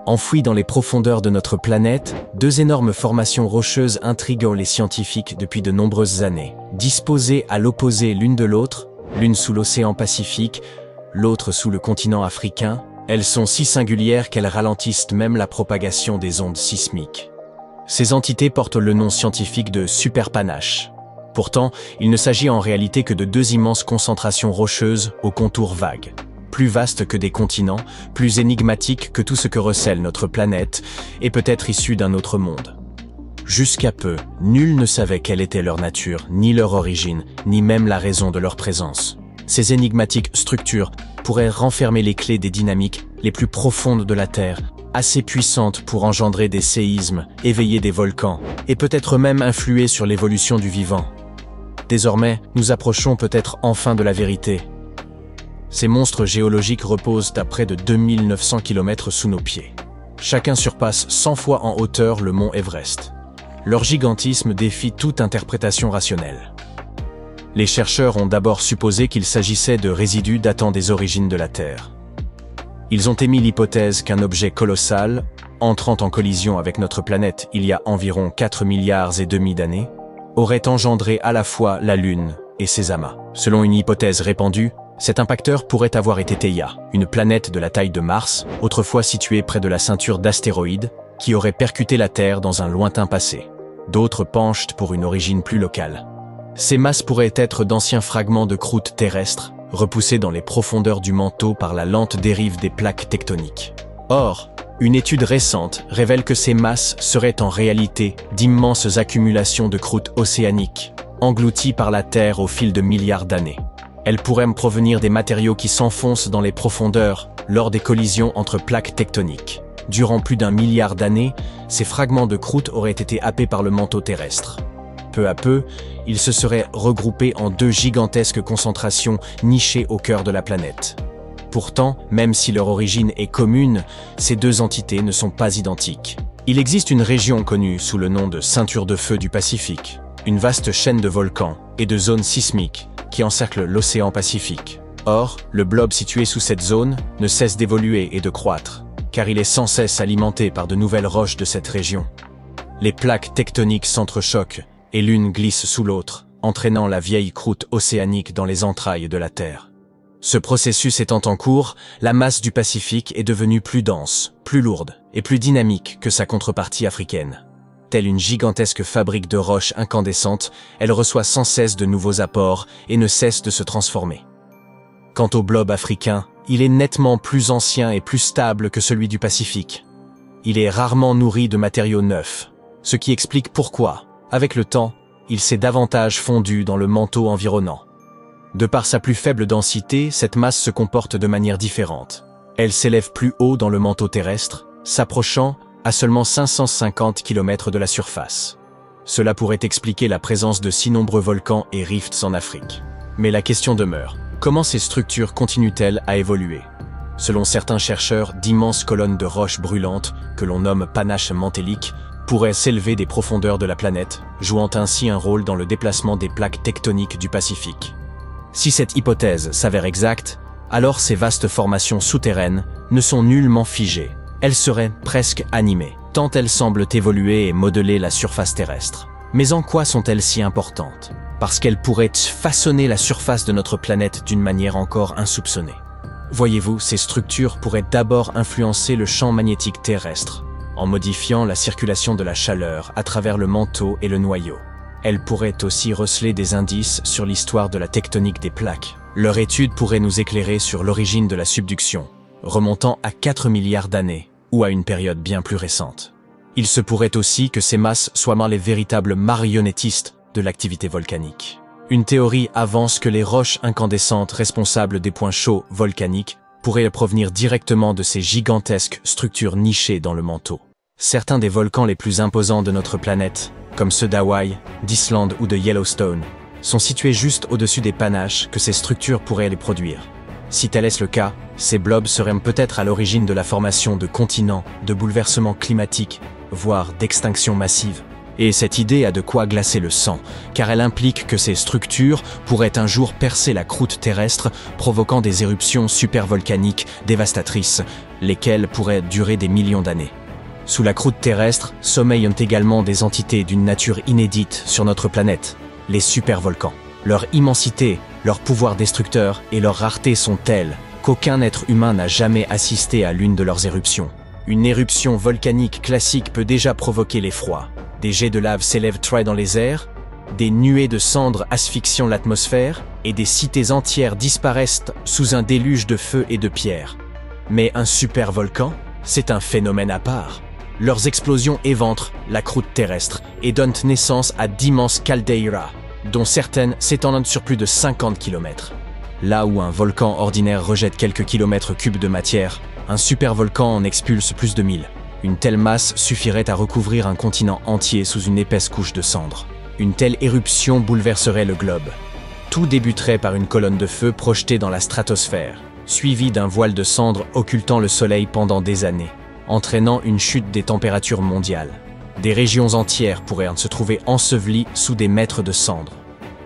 Enfouies dans les profondeurs de notre planète, deux énormes formations rocheuses intriguent les scientifiques depuis de nombreuses années. Disposées à l'opposé l'une de l'autre, l'une sous l'océan Pacifique, l'autre sous le continent africain, elles sont si singulières qu'elles ralentissent même la propagation des ondes sismiques. Ces entités portent le nom scientifique de superpanaches. Pourtant, il ne s'agit en réalité que de deux immenses concentrations rocheuses aux contours vagues. Plus vastes que des continents, plus énigmatiques que tout ce que recèle notre planète, et peut-être issus d'un autre monde. Jusqu'à peu, nul ne savait quelle était leur nature, ni leur origine, ni même la raison de leur présence. Ces énigmatiques structures pourraient renfermer les clés des dynamiques les plus profondes de la Terre, assez puissantes pour engendrer des séismes, éveiller des volcans, et peut-être même influer sur l'évolution du vivant. Désormais, nous approchons peut-être enfin de la vérité. Ces monstres géologiques reposent à près de 2900 km sous nos pieds. Chacun surpasse 100 fois en hauteur le mont Everest. Leur gigantisme défie toute interprétation rationnelle. Les chercheurs ont d'abord supposé qu'il s'agissait de résidus datant des origines de la Terre. Ils ont émis l'hypothèse qu'un objet colossal, entrant en collision avec notre planète il y a environ 4,5 milliards d'années, aurait engendré à la fois la Lune et ses amas. Selon une hypothèse répandue, cet impacteur pourrait avoir été Theia, une planète de la taille de Mars, autrefois située près de la ceinture d'astéroïdes, qui aurait percuté la Terre dans un lointain passé. D'autres penchent pour une origine plus locale. Ces masses pourraient être d'anciens fragments de croûte terrestre, repoussés dans les profondeurs du manteau par la lente dérive des plaques tectoniques. Or, une étude récente révèle que ces masses seraient en réalité d'immenses accumulations de croûte océanique, englouties par la Terre au fil de milliards d'années. Elles pourraient provenir des matériaux qui s'enfoncent dans les profondeurs lors des collisions entre plaques tectoniques. Durant plus d'1 milliard d'années, ces fragments de croûte auraient été happés par le manteau terrestre. Peu à peu, ils se seraient regroupés en deux gigantesques concentrations nichées au cœur de la planète. Pourtant, même si leur origine est commune, ces deux entités ne sont pas identiques. Il existe une région connue sous le nom de ceinture de feu du Pacifique, une vaste chaîne de volcans et de zones sismiques qui encercle l'océan Pacifique. Or, le blob situé sous cette zone ne cesse d'évoluer et de croître, car il est sans cesse alimenté par de nouvelles roches de cette région. Les plaques tectoniques s'entrechoquent et l'une glisse sous l'autre, entraînant la vieille croûte océanique dans les entrailles de la Terre. Ce processus étant en cours, la masse du Pacifique est devenue plus dense, plus lourde et plus dynamique que sa contrepartie africaine. Telle une gigantesque fabrique de roches incandescentes, elle reçoit sans cesse de nouveaux apports et ne cesse de se transformer. Quant au blob africain, il est nettement plus ancien et plus stable que celui du Pacifique. Il est rarement nourri de matériaux neufs, ce qui explique pourquoi, avec le temps, il s'est davantage fondu dans le manteau environnant. De par sa plus faible densité, cette masse se comporte de manière différente. Elle s'élève plus haut dans le manteau terrestre, s'approchant à seulement 550 km de la surface. Cela pourrait expliquer la présence de si nombreux volcans et rifts en Afrique. Mais la question demeure, comment ces structures continuent-elles à évoluer? Selon certains chercheurs, d'immenses colonnes de roches brûlantes, que l'on nomme panaches mantéliques, pourraient s'élever des profondeurs de la planète, jouant ainsi un rôle dans le déplacement des plaques tectoniques du Pacifique. Si cette hypothèse s'avère exacte, alors ces vastes formations souterraines ne sont nullement figées. Elles seraient presque animées, tant elles semblent évoluer et modeler la surface terrestre. Mais en quoi sont-elles si importantes? Parce qu'elles pourraient façonner la surface de notre planète d'une manière encore insoupçonnée. Voyez-vous, ces structures pourraient d'abord influencer le champ magnétique terrestre, en modifiant la circulation de la chaleur à travers le manteau et le noyau. Elles pourraient aussi receler des indices sur l'histoire de la tectonique des plaques. Leur étude pourrait nous éclairer sur l'origine de la subduction, remontant à 4 milliards d'années, ou à une période bien plus récente. Il se pourrait aussi que ces masses soient les véritables marionnettistes de l'activité volcanique. Une théorie avance que les roches incandescentes responsables des points chauds volcaniques pourraient provenir directement de ces gigantesques structures nichées dans le manteau. Certains des volcans les plus imposants de notre planète, comme ceux d'Hawaï, d'Islande ou de Yellowstone, sont situés juste au-dessus des panaches que ces structures pourraient les produire. Si tel est le cas, ces blobs seraient peut-être à l'origine de la formation de continents, de bouleversements climatiques, voire d'extinctions massives. Et cette idée a de quoi glacer le sang, car elle implique que ces structures pourraient un jour percer la croûte terrestre, provoquant des éruptions supervolcaniques dévastatrices, lesquelles pourraient durer des millions d'années. Sous la croûte terrestre sommeillent également des entités d'une nature inédite sur notre planète, les supervolcans. Leur immensité, leur pouvoir destructeur et leur rareté sont telles qu'aucun être humain n'a jamais assisté à l'une de leurs éruptions. Une éruption volcanique classique peut déjà provoquer l'effroi. Des jets de lave s'élèvent dans les airs, des nuées de cendres asphyxient l'atmosphère et des cités entières disparaissent sous un déluge de feu et de pierres. Mais un supervolcan, c'est un phénomène à part. Leurs explosions éventrent la croûte terrestre et donnent naissance à d'immenses caldeira, dont certaines s'étendent sur plus de 50 km. Là où un volcan ordinaire rejette quelques kilomètres cubes de matière, un supervolcan en expulse plus de 1000. Une telle masse suffirait à recouvrir un continent entier sous une épaisse couche de cendres. Une telle éruption bouleverserait le globe. Tout débuterait par une colonne de feu projetée dans la stratosphère, suivie d'un voile de cendres occultant le soleil pendant des années, entraînant une chute des températures mondiales. Des régions entières pourraient se trouver ensevelies sous des mètres de cendres,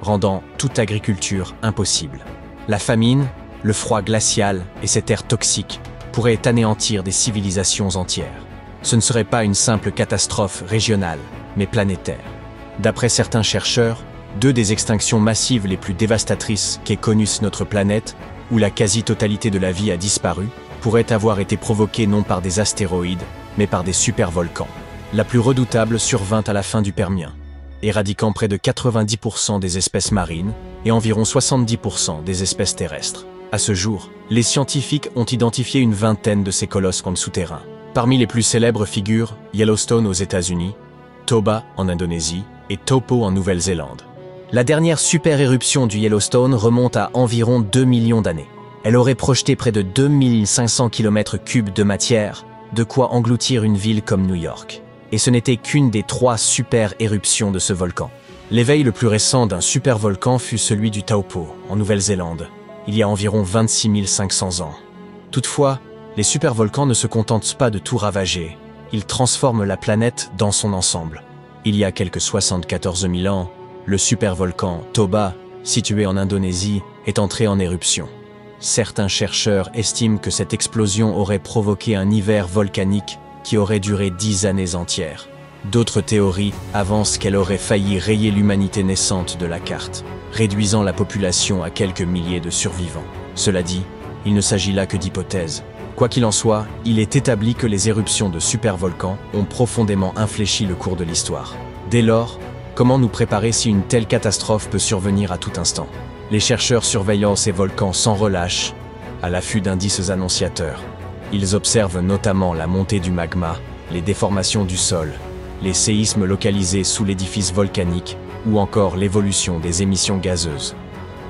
rendant toute agriculture impossible. La famine, le froid glacial et cet air toxique pourraient anéantir des civilisations entières. Ce ne serait pas une simple catastrophe régionale, mais planétaire. D'après certains chercheurs, 2 des extinctions massives les plus dévastatrices qu'ait connues notre planète, où la quasi-totalité de la vie a disparu, pourraient avoir été provoquées non par des astéroïdes, mais par des supervolcans. La plus redoutable survint à la fin du Permien, éradiquant près de 90% des espèces marines et environ 70% des espèces terrestres. À ce jour, les scientifiques ont identifié une vingtaine de ces colosses souterrains. Parmi les plus célèbres figurent Yellowstone aux États-Unis, Toba en Indonésie et Taupo en Nouvelle-Zélande. La dernière super éruption du Yellowstone remonte à environ 2 millions d'années. Elle aurait projeté près de 2500 km3 de matière, de quoi engloutir une ville comme New York. Et ce n'était qu'une des 3 super éruptions de ce volcan. L'éveil le plus récent d'un supervolcan fut celui du Taupo, en Nouvelle-Zélande, il y a environ 26 500 ans. Toutefois, les supervolcans ne se contentent pas de tout ravager, ils transforment la planète dans son ensemble. Il y a quelques 74 000 ans, le supervolcan Toba, situé en Indonésie, est entré en éruption. Certains chercheurs estiment que cette explosion aurait provoqué un hiver volcanique qui aurait duré 10 années entières. D'autres théories avancent qu'elle aurait failli rayer l'humanité naissante de la carte, réduisant la population à quelques milliers de survivants. Cela dit, il ne s'agit là que d'hypothèses. Quoi qu'il en soit, il est établi que les éruptions de supervolcans ont profondément infléchi le cours de l'histoire. Dès lors, comment nous préparer si une telle catastrophe peut survenir à tout instant? Les chercheurs surveillant ces volcans sans relâche, à l'affût d'indices annonciateurs. Ils observent notamment la montée du magma, les déformations du sol, les séismes localisés sous l'édifice volcanique ou encore l'évolution des émissions gazeuses.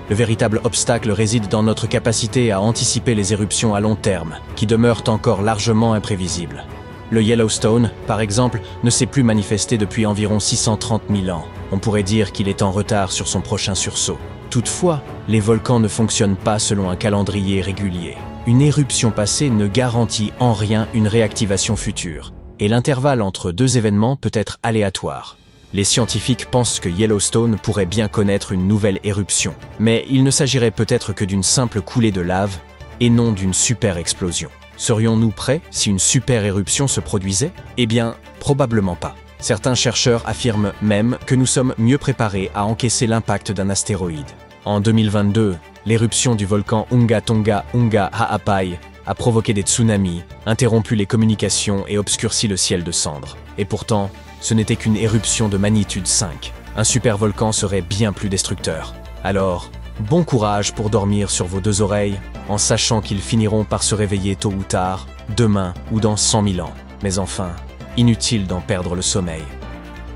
Le véritable obstacle réside dans notre capacité à anticiper les éruptions à long terme, qui demeurent encore largement imprévisibles. Le Yellowstone, par exemple, ne s'est plus manifesté depuis environ 630 000 ans. On pourrait dire qu'il est en retard sur son prochain sursaut. Toutefois, les volcans ne fonctionnent pas selon un calendrier régulier. Une éruption passée ne garantit en rien une réactivation future, et l'intervalle entre 2 événements peut être aléatoire. Les scientifiques pensent que Yellowstone pourrait bien connaître une nouvelle éruption, mais il ne s'agirait peut-être que d'une simple coulée de lave et non d'une super explosion. Serions-nous prêts si une super éruption se produisait? Eh bien, probablement pas. Certains chercheurs affirment même que nous sommes mieux préparés à encaisser l'impact d'un astéroïde. En 2022, l'éruption du volcan Unga Tonga Unga Ha'apai a provoqué des tsunamis, interrompu les communications et obscurci le ciel de cendres. Et pourtant, ce n'était qu'une éruption de magnitude 5. Un supervolcan serait bien plus destructeur. Alors, bon courage pour dormir sur vos 2 oreilles, en sachant qu'ils finiront par se réveiller tôt ou tard, demain ou dans 100 000 ans. Mais enfin, inutile d'en perdre le sommeil.